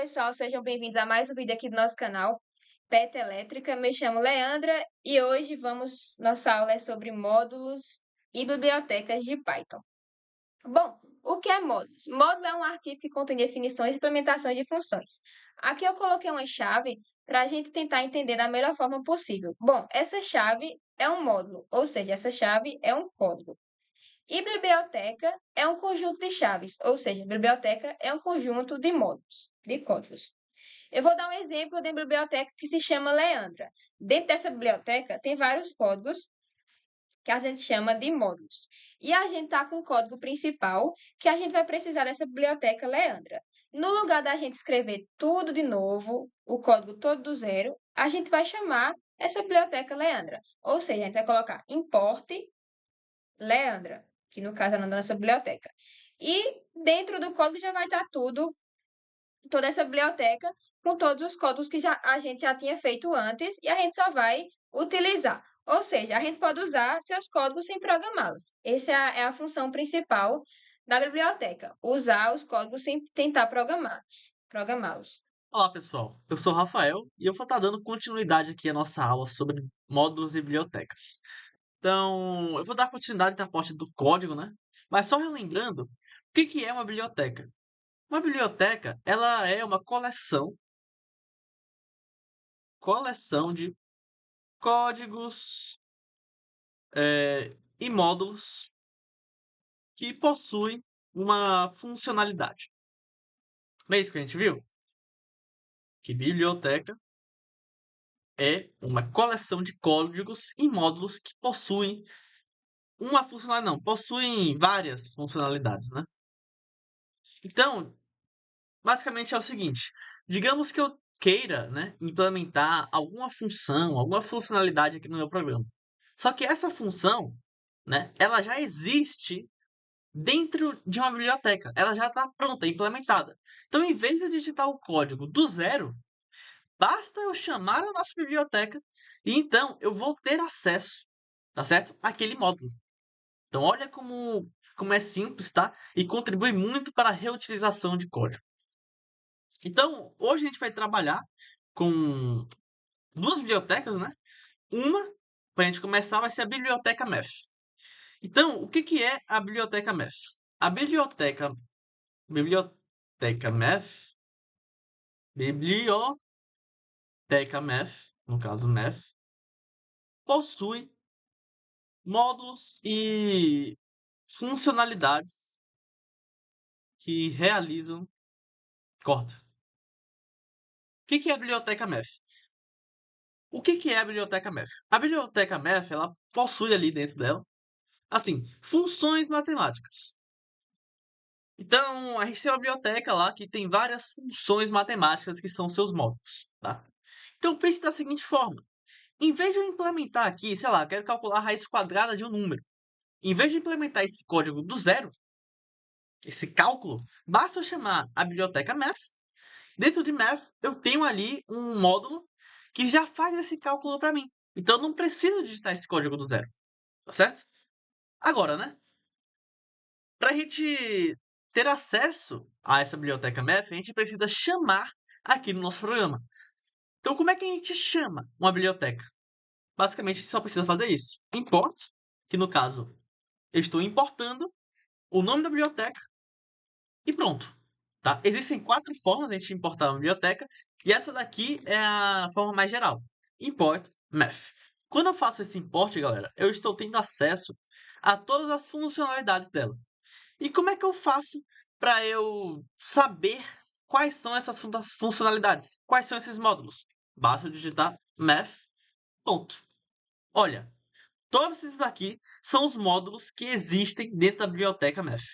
pessoal, sejam bem-vindos a mais um vídeo aqui do nosso canal PET Elétrica. Me chamo Leandra e hoje nossa aula é sobre módulos e bibliotecas de Python. Bom, o que é módulos? Módulo é um arquivo que contém definições e implementações de funções. Aqui eu coloquei uma chave para a gente tentar entender da melhor forma possível. Bom, essa chave é um módulo, ou seja, essa chave é um código. E biblioteca é um conjunto de chaves, ou seja, biblioteca é um conjunto de módulos, de códigos. Eu vou dar um exemplo de uma biblioteca que se chama Leandra. Dentro dessa biblioteca tem vários códigos que a gente chama de módulos. E a gente está com o código principal que a gente vai precisar dessa biblioteca Leandra. No lugar da gente escrever tudo de novo, o código todo do zero, a gente vai chamar essa biblioteca Leandra. Ou seja, a gente vai colocar import Leandra, que no caso é o nome da nossa biblioteca. E dentro do código já vai estar toda essa biblioteca com todos os códigos que a gente já tinha feito antes e a gente só vai utilizar. Ou seja, a gente pode usar seus códigos sem programá-los. Essa é a função principal da biblioteca, usar os códigos sem tentar programá-los. Olá, pessoal. Eu sou o Rafael e eu vou estar dando continuidade aqui à nossa aula sobre módulos e bibliotecas. Então, eu vou dar continuidade na parte do código, né? Mas só relembrando, o que é uma biblioteca? Uma biblioteca, ela é uma coleção de códigos e módulos que possuem uma funcionalidade. Não é isso que a gente viu? Que biblioteca é uma coleção de códigos e módulos que possuem uma funcionalidade, não, possuem várias funcionalidades, né? Então, basicamente é o seguinte: digamos que eu queira, né, implementar alguma função, alguma funcionalidade aqui no meu programa. Só que essa função, né, ela já existe dentro de uma biblioteca, ela já está pronta, implementada. Então, em vez de eu digitar o código do zero, basta eu chamar a nossa biblioteca e então eu vou ter acesso, tá certo? Àquele módulo. Então, olha como é simples, tá? E contribui muito para a reutilização de código. Então, hoje a gente vai trabalhar com duas bibliotecas, né? Uma, para a gente começar, vai ser a biblioteca Math. Então, o que é a biblioteca Math? A biblioteca Math, no caso Math, possui módulos e funcionalidades que realizam. Corta. O que é a biblioteca Math? O que é a biblioteca Math? A biblioteca Math, ela possui ali dentro dela, assim, funções matemáticas. Então, a gente tem uma biblioteca lá que tem várias funções matemáticas que são seus módulos, tá? Então, pense da seguinte forma. Em vez de eu implementar aqui, sei lá, eu quero calcular a raiz quadrada de um número. Em vez de implementar esse código do zero, esse cálculo, basta eu chamar a biblioteca Math. Dentro de Math, eu tenho ali um módulo que já faz esse cálculo para mim. Então, eu não preciso digitar esse código do zero, tá certo? Agora, né? Para a gente ter acesso a essa biblioteca Math, a gente precisa chamar aqui no nosso programa. Então, como é que a gente chama uma biblioteca? Basicamente, a gente só precisa fazer isso. Import, que no caso, eu estou importando o nome da biblioteca e pronto. Tá? Existem 4 formas de a gente importar uma biblioteca e essa daqui é a forma mais geral. Import Math. Quando eu faço esse import, galera, eu estou tendo acesso a todas as funcionalidades dela. E como é que eu faço para eu saber quais são essas funcionalidades? Quais são esses módulos? Basta eu digitar math. Ponto. Olha, todos esses daqui são os módulos que existem dentro da biblioteca math.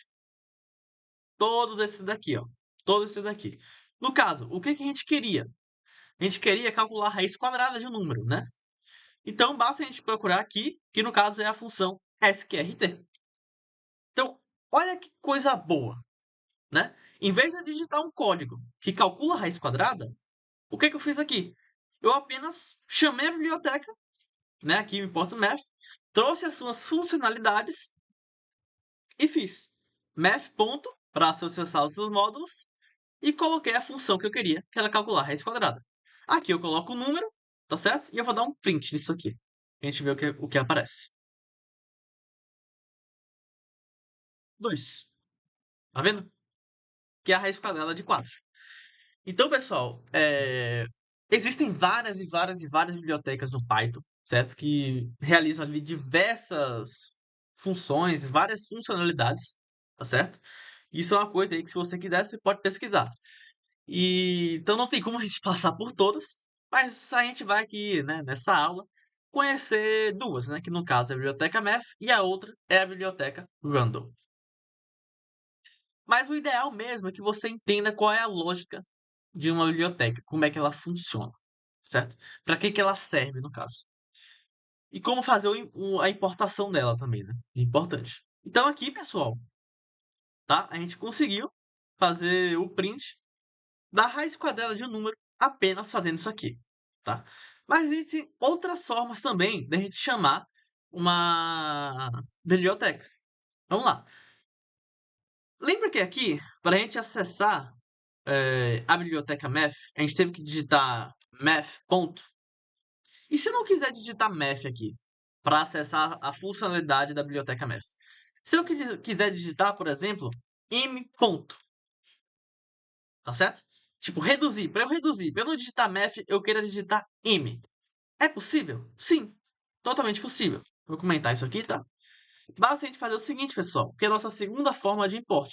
Todos esses daqui, ó. Todos esses daqui. No caso, o que a gente queria? A gente queria calcular a raiz quadrada de um número, né? Então, basta a gente procurar aqui, que no caso é a função sqrt. Então, olha que coisa boa, né? Em vez de digitar um código que calcula a raiz quadrada, o que eu fiz aqui? Eu apenas chamei a biblioteca, né? Aqui o Import Math, trouxe as suas funcionalidades e fiz math. Para acessar os seus módulos e coloquei a função que eu queria, que era calcular a raiz quadrada. Aqui eu coloco o número, tá certo? E eu vou dar um print nisso aqui, pra gente ver o que aparece. 2. Tá vendo? Que é a raiz quadrada de 4. Então, pessoal, existem várias e várias e várias bibliotecas no Python, certo? Que realizam ali diversas funções, várias funcionalidades, tá certo? Isso é uma coisa aí que, se você quiser, você pode pesquisar. Então não tem como a gente passar por todas, mas a gente vai aqui, né, nessa aula, conhecer duas, né? Que no caso é a biblioteca Math e a outra é a biblioteca Random. Mas o ideal mesmo é que você entenda qual é a lógica de uma biblioteca, como é que ela funciona, certo? Para que ela serve, no caso. E como fazer a importação dela também, né? É importante. Então aqui, pessoal, tá? A gente conseguiu fazer o print da raiz quadrada de um número apenas fazendo isso aqui, tá? Mas existem outras formas também da gente chamar uma biblioteca. Vamos lá. Lembra que aqui, para a gente acessar a biblioteca Math, a gente teve que digitar math. Ponto. E se eu não quiser digitar math aqui, para acessar a funcionalidade da biblioteca Math? Se eu quiser digitar, por exemplo, m. Ponto, tá certo? Tipo, reduzir. Para eu reduzir, para eu não digitar math, eu quero digitar m. É possível? Sim, totalmente possível. Vou comentar isso aqui, tá? Basta a gente fazer o seguinte, pessoal, que é a nossa segunda forma de import.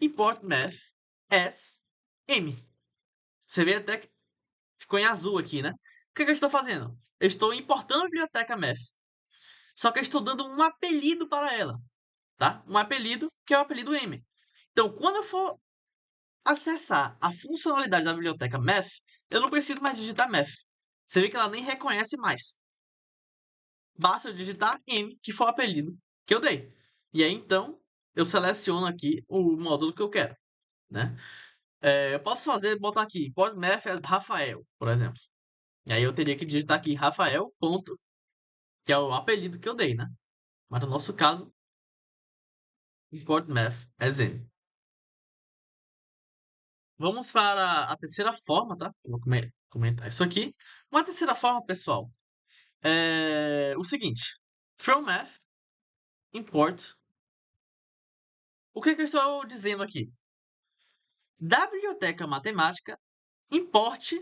Import math as m. Você vê até que ficou em azul aqui, né? O que eu estou fazendo? Eu estou importando a biblioteca math. Só que eu estou dando um apelido para ela, tá? Um apelido que é o apelido m. Então, quando eu for acessar a funcionalidade da biblioteca math, eu não preciso mais digitar math. Você vê que ela nem reconhece mais. Basta eu digitar M, que foi o apelido que eu dei. E aí, então, eu seleciono aqui o módulo que eu quero, né? Eu posso botar aqui, import math as Rafael, por exemplo. E aí eu teria que digitar aqui Rafael, ponto, que é o apelido que eu dei, né? Mas no nosso caso, import math as M. Vamos para a terceira forma, tá? Eu vou comentar isso aqui. Uma terceira forma, pessoal, é o seguinte. From math, import. O que eu estou dizendo aqui? Da biblioteca matemática, importe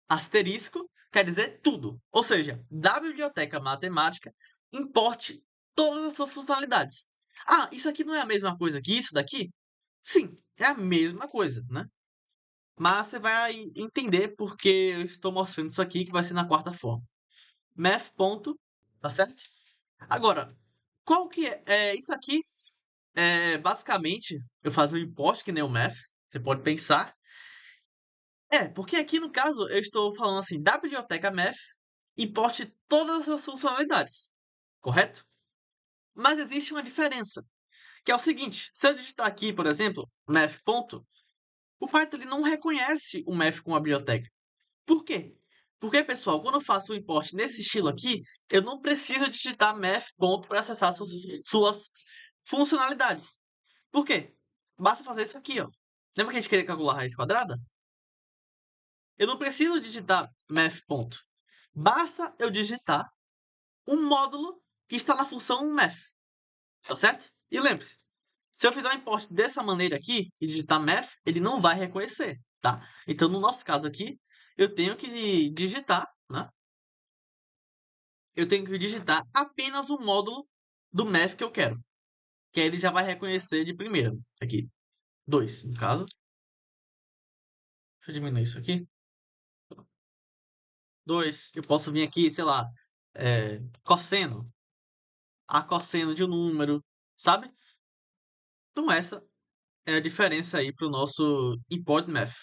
asterisco quer dizer tudo. Ou seja, da biblioteca matemática, importe todas as suas funcionalidades. Ah, isso aqui não é a mesma coisa que isso daqui? Sim, é a mesma coisa, né? Mas você vai entender porque eu estou mostrando isso aqui, que vai ser na quarta forma. Math. Ponto, tá certo? Agora, qual que isso aqui basicamente eu faço um import que nem o math, você pode pensar. Porque aqui no caso eu estou falando assim, da biblioteca math, importe todas as funcionalidades, correto? Mas existe uma diferença, que é o seguinte, se eu digitar aqui, por exemplo, math. Ponto, o Python ele não reconhece o math como a biblioteca. Por quê? Porque, pessoal, quando eu faço o import nesse estilo aqui, eu não preciso digitar math. Ponto para acessar suas funcionalidades. Por quê? Basta fazer isso aqui, ó. Lembra que a gente queria calcular a raiz quadrada? Eu não preciso digitar math. Ponto. Basta eu digitar um módulo que está na função math, tá certo? E lembre-se, se eu fizer um import dessa maneira aqui e digitar math, ele não vai reconhecer, tá? Então, no nosso caso aqui, eu tenho que digitar, né? Eu tenho que digitar apenas o módulo do math que eu quero, que aí ele já vai reconhecer de primeira. Aqui, 2, no caso. Deixa eu diminuir isso aqui. 2, eu posso vir aqui, sei lá, cosseno. A cosseno de um número, sabe? Então essa é a diferença aí para o nosso import math.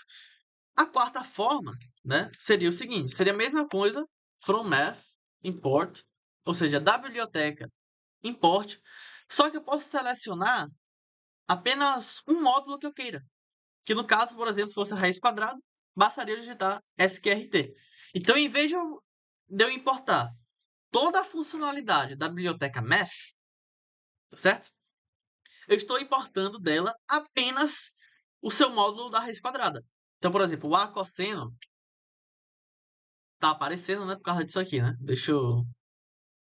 A quarta forma, né, seria o seguinte, seria a mesma coisa, from math, import, ou seja, da biblioteca, import, só que eu posso selecionar apenas um módulo que eu queira. Que no caso, por exemplo, se fosse a raiz quadrada, bastaria digitar sqrt. Então, em vez de eu importar toda a funcionalidade da biblioteca math, tá certo? Eu estou importando dela apenas o seu módulo da raiz quadrada. Então, por exemplo, o A cosseno tá aparecendo, né, por causa disso aqui, né? Deixa eu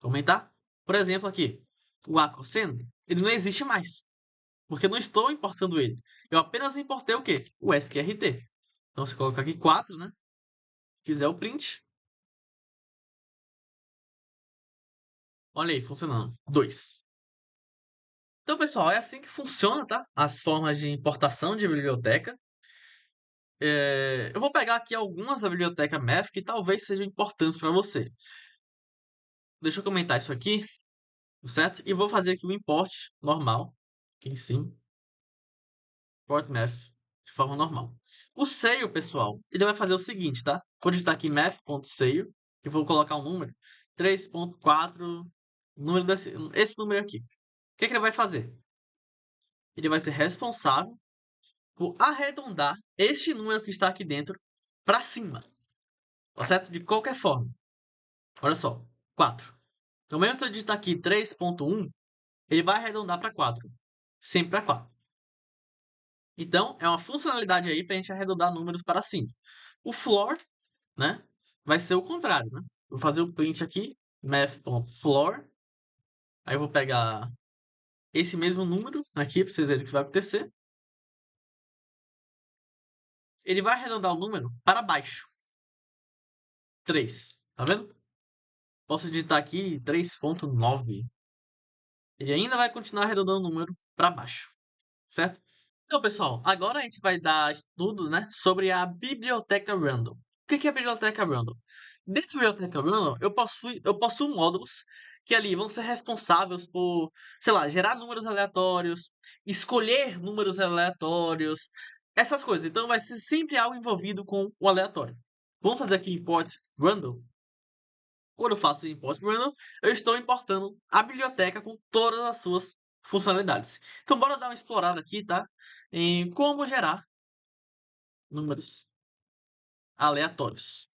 comentar. Por exemplo, aqui, o A cosseno, ele não existe mais, porque eu não estou importando ele. Eu apenas importei o quê? O SQRT. Então, você coloca aqui 4, né? Fizer o print. Olha aí, funcionando. 2. Então, pessoal, é assim que funciona, tá? As formas de importação de biblioteca. Eu vou pegar aqui algumas da biblioteca Math que talvez sejam importantes para você. Deixa eu comentar isso aqui, certo? E vou fazer aqui o import normal, aqui em cima. Import Math, de forma normal. O seio, pessoal, ele vai fazer o seguinte, tá? Vou digitar aqui math.seio e vou colocar um número. 3.4, número esse número aqui. O que ele vai fazer? Ele vai ser responsável por arredondar este número que está aqui dentro para cima, tá certo? De qualquer forma. Olha só, 4. Então, mesmo se eu digitar aqui 3.1, ele vai arredondar para 4. Sempre para 4. Então, é uma funcionalidade aí para a gente arredondar números para cima. O floor, né, vai ser o contrário, né? Vou fazer o print aqui, math.floor. Aí eu vou pegar esse mesmo número aqui para vocês verem o que vai acontecer. Ele vai arredondar o número para baixo. 3. Tá vendo? Posso digitar aqui 3.9. Ele ainda vai continuar arredondando o número para baixo, certo? Então, pessoal, agora a gente vai dar estudo, né, sobre a biblioteca random. O que é a biblioteca random? Dentro da biblioteca random, eu possuo módulos que ali vão ser responsáveis por, sei lá, gerar números aleatórios, escolher números aleatórios, essas coisas. Então, vai ser sempre algo envolvido com o aleatório. Vamos fazer aqui import random. Quando eu faço o import random, eu estou importando a biblioteca com todas as suas funcionalidades. Então, bora dar uma explorada aqui, tá? Em como gerar números aleatórios.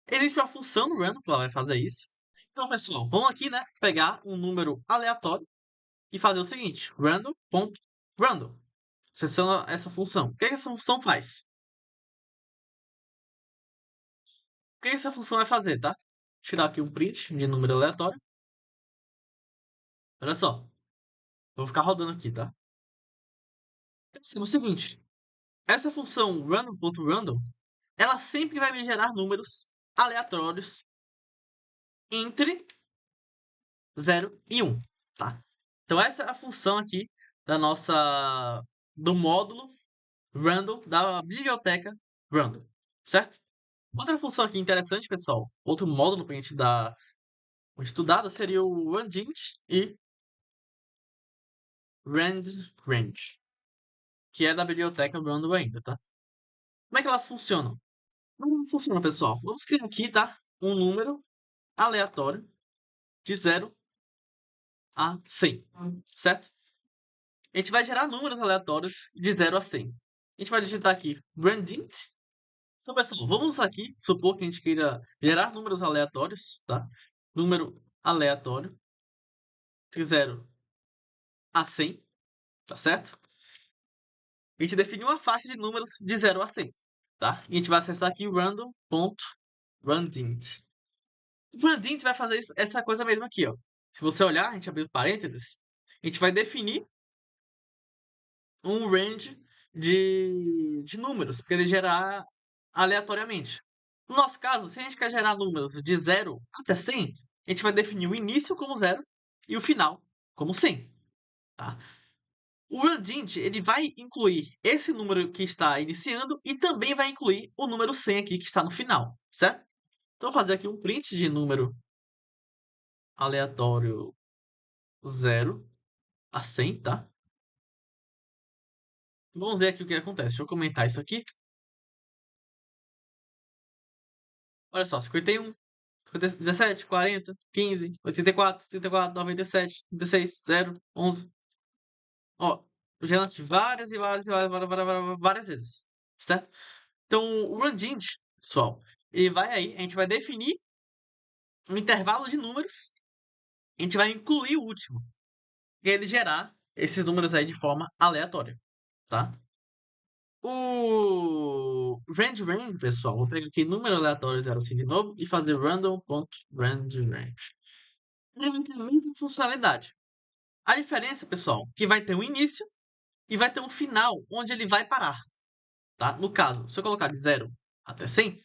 Existe uma função no random que ela vai fazer isso. Então, pessoal, vamos aqui, né? Pegar um número aleatório e fazer o seguinte: random.random. Seleciona essa função. O que essa função faz? O que essa função vai fazer, tá? Tirar aqui um print de número aleatório. Olha só. Vou ficar rodando aqui, tá? Pensa no seguinte: essa função random.random, ela sempre vai me gerar números aleatórios entre 0 e 1, tá? Então essa é a função aqui do módulo random da biblioteca random, certo? Outra função aqui interessante, pessoal, outro módulo para a gente dar uma estudada seria o randint e randrange, que é da biblioteca random ainda, tá? Como é que elas funcionam? Como funciona, pessoal? Vamos criar aqui, tá? Um número aleatório de 0 a 100, certo? A gente vai gerar números aleatórios de 0 a 100. A gente vai digitar aqui randint. Então, pessoal, vamos aqui supor que a gente queira gerar números aleatórios, tá? Número aleatório de 0 a 100, tá certo? A gente define uma faixa de números de 0 a 100, tá? E a gente vai acessar aqui random.randint. O randint vai fazer essa coisa mesmo aqui, ó. Se você olhar, a gente abrir os parênteses, a gente vai definir um range de números, porque ele gerar aleatoriamente. No nosso caso, se a gente quer gerar números de 0 até 100, a gente vai definir o início como 0 e o final como 100. Tá? O randint ele vai incluir esse número que está iniciando e também vai incluir o número 100 aqui que está no final, certo? Então, vou fazer aqui um print de número aleatório 0 a 100, tá? Vamos ver aqui o que acontece. Deixa eu comentar isso aqui. Olha só, 51, 17, 40, 15, 84, 34, 97, 36, 0, 11. Ó, gerando aqui várias e várias e várias vezes, certo? Então, o randint, pessoal, ele vai aí, a gente vai definir um intervalo de números, a gente vai incluir o último, e ele gerar esses números aí de forma aleatória, tá? O range, pessoal, vou pegar aqui número aleatório 0 assim de novo e fazer random.range. Ele tem a mesma funcionalidade. A diferença, pessoal, que vai ter um início e vai ter um final onde ele vai parar, tá? No caso, se eu colocar de 0 até 100,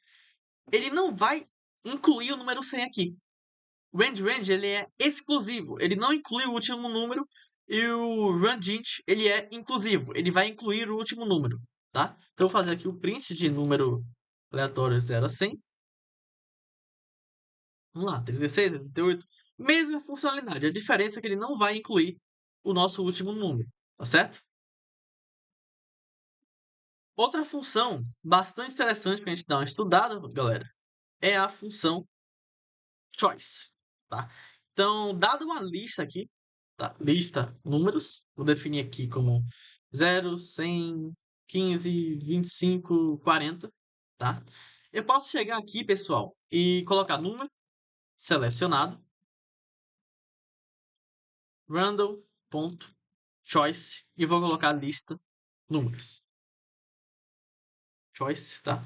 ele não vai incluir o número 100 aqui. O range ele é exclusivo, ele não inclui o último número, e o rangint ele é inclusivo, ele vai incluir o último número, tá? Então eu vou fazer aqui o print de número aleatório 0 a 100. Vamos lá, 36, 88, mesma funcionalidade, a diferença é que ele não vai incluir o nosso último número, tá certo? Outra função bastante interessante para a gente dar uma estudada, galera, é a função choice, tá? Então, dado uma lista aqui, tá? Lista números, vou definir aqui como 0, 100, 15, 25, 40, tá? Eu posso chegar aqui, pessoal, e colocar número selecionado, random.choice, e vou colocar lista números. Choice, tá?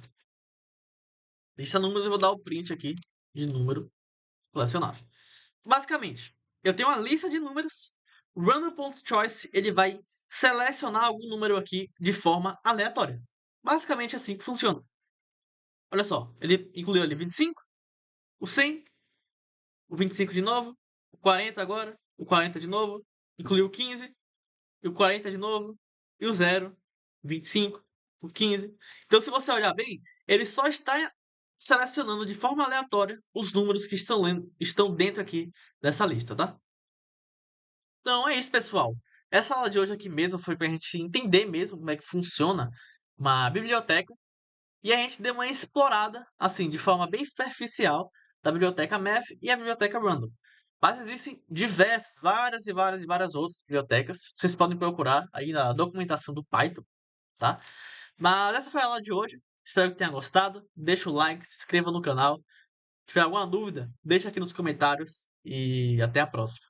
Lista números, eu vou dar o print aqui de número selecionado. Basicamente, eu tenho uma lista de números. Random.choice ele vai selecionar algum número aqui de forma aleatória. Basicamente assim que funciona. Olha só, ele incluiu ali 25, o 100, o 25 de novo, o 40 agora, o 40 de novo, incluiu o 15, e o 40 de novo, e o 0, 25, o 15. Então, se você olhar bem, ele só está selecionando de forma aleatória os números que estão dentro aqui dessa lista, tá? Então é isso, pessoal. Essa aula de hoje aqui mesmo foi para a gente entender mesmo como é que funciona uma biblioteca e a gente deu uma explorada, assim, de forma bem superficial, da biblioteca Math e a biblioteca Random. Mas existem diversas, várias e várias e várias outras bibliotecas. Vocês podem procurar aí na documentação do Python, tá? Mas essa foi a aula de hoje. Espero que tenha gostado. Deixa o like, se inscreva no canal. Se tiver alguma dúvida, deixa aqui nos comentários e até a próxima.